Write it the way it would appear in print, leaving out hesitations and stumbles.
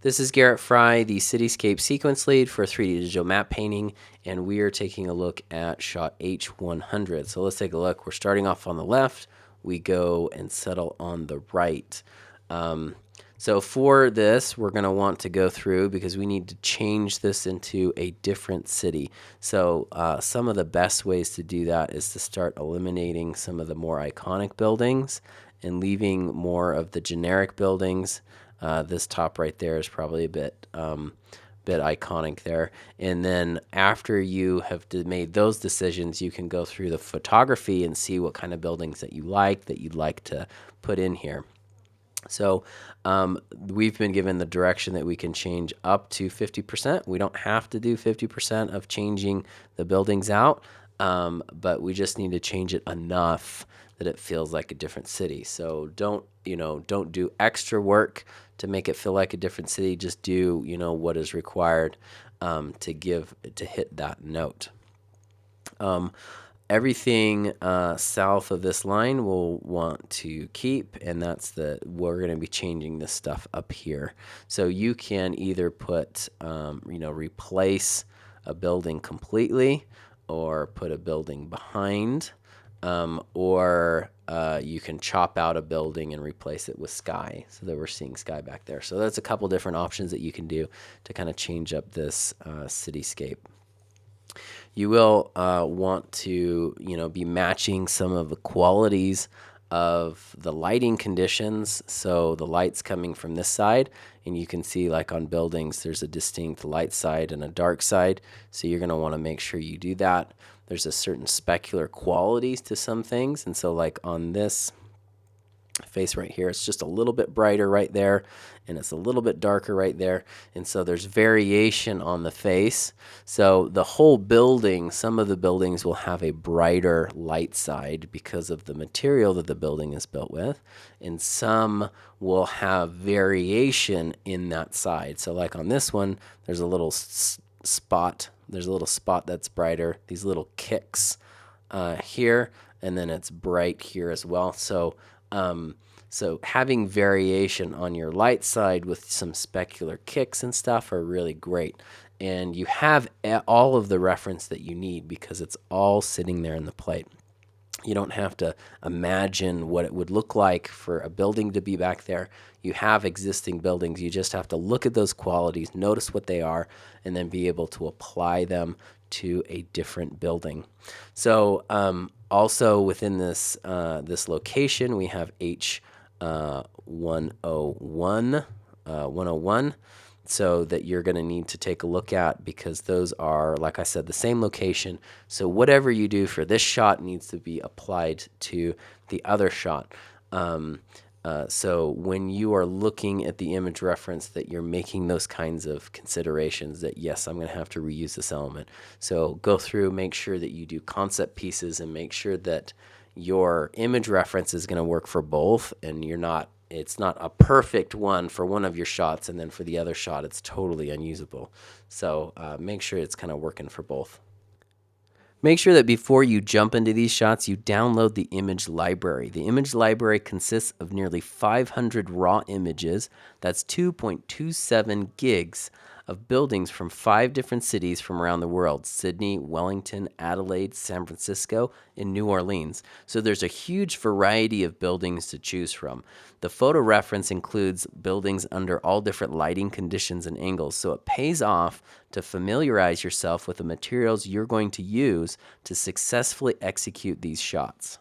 This is Garrett Fry, the Cityscape Sequence Lead for 3D Digital Map Painting, and we are taking a look at shot H100. So let's take a look. We're starting off on the left. We go and settle on the right. So for this, we're going to want to go through because we need to change this into a different city. So some of the best ways to do that is to start eliminating some of the more iconic buildings and leaving more of the generic buildings. This top right there is probably a bit iconic there. And then after you have made those decisions, you can go through the photography and see what kind of buildings that you like, that you'd like to put in here. So we've been given the direction that we can change up to 50%. We don't have to do 50% of changing the buildings out, but we just need to change it enough that it feels like a different city. So don't do extra work to make it feel like a different city. Just do, what is required to hit that note. Everything south of this line we'll want to keep, and we're going to be changing this stuff up here. So you can either put, replace a building completely, or put a building behind, or you can chop out a building and replace it with sky, so that we're seeing sky back there. So that's a couple different options that you can do to kind of change up this cityscape. You will want to, be matching some of the qualities of the lighting conditions. So the light's coming from this side, and you can see like on buildings, there's a distinct light side and a dark side. So you're going to want to make sure you do that. There's a certain specular qualities to some things. And so like on this face right here, it's just a little bit brighter right there, and it's a little bit darker right there, and so there's variation on the face. So the whole building, some of the buildings will have a brighter light side because of the material that the building is built with, and some will have variation in that side. So like on this one, there's a little spot that's brighter, these little kicks here, and then it's bright here as well. So having variation on your light side with some specular kicks and stuff are really great. And you have all of the reference that you need because it's all sitting there in the plate. You don't have to imagine what it would look like for a building to be back there. You have existing buildings. You just have to look at those qualities, notice what they are, and then be able to apply them to a different building. So also within this location, we have H101, so that you're going to need to take a look at, because those are, like I said, the same location. So whatever you do for this shot needs to be applied to the other shot. So when you are looking at the image reference, that you're making those kinds of considerations that, yes, I'm going to have to reuse this element. So go through, make sure that you do concept pieces, and make sure that your image reference is going to work for both, and it's not a perfect one for one of your shots, and then for the other shot, it's totally unusable. So make sure it's kind of working for both. Make sure that before you jump into these shots, you download the image library. The image library consists of nearly 500 raw images. That's 2.27 gigs of buildings from 5 different cities from around the world: Sydney, Wellington, Adelaide, San Francisco, and New Orleans. So there's a huge variety of buildings to choose from. The photo reference includes buildings under all different lighting conditions and angles, so it pays off to familiarize yourself with the materials you're going to use to successfully execute these shots.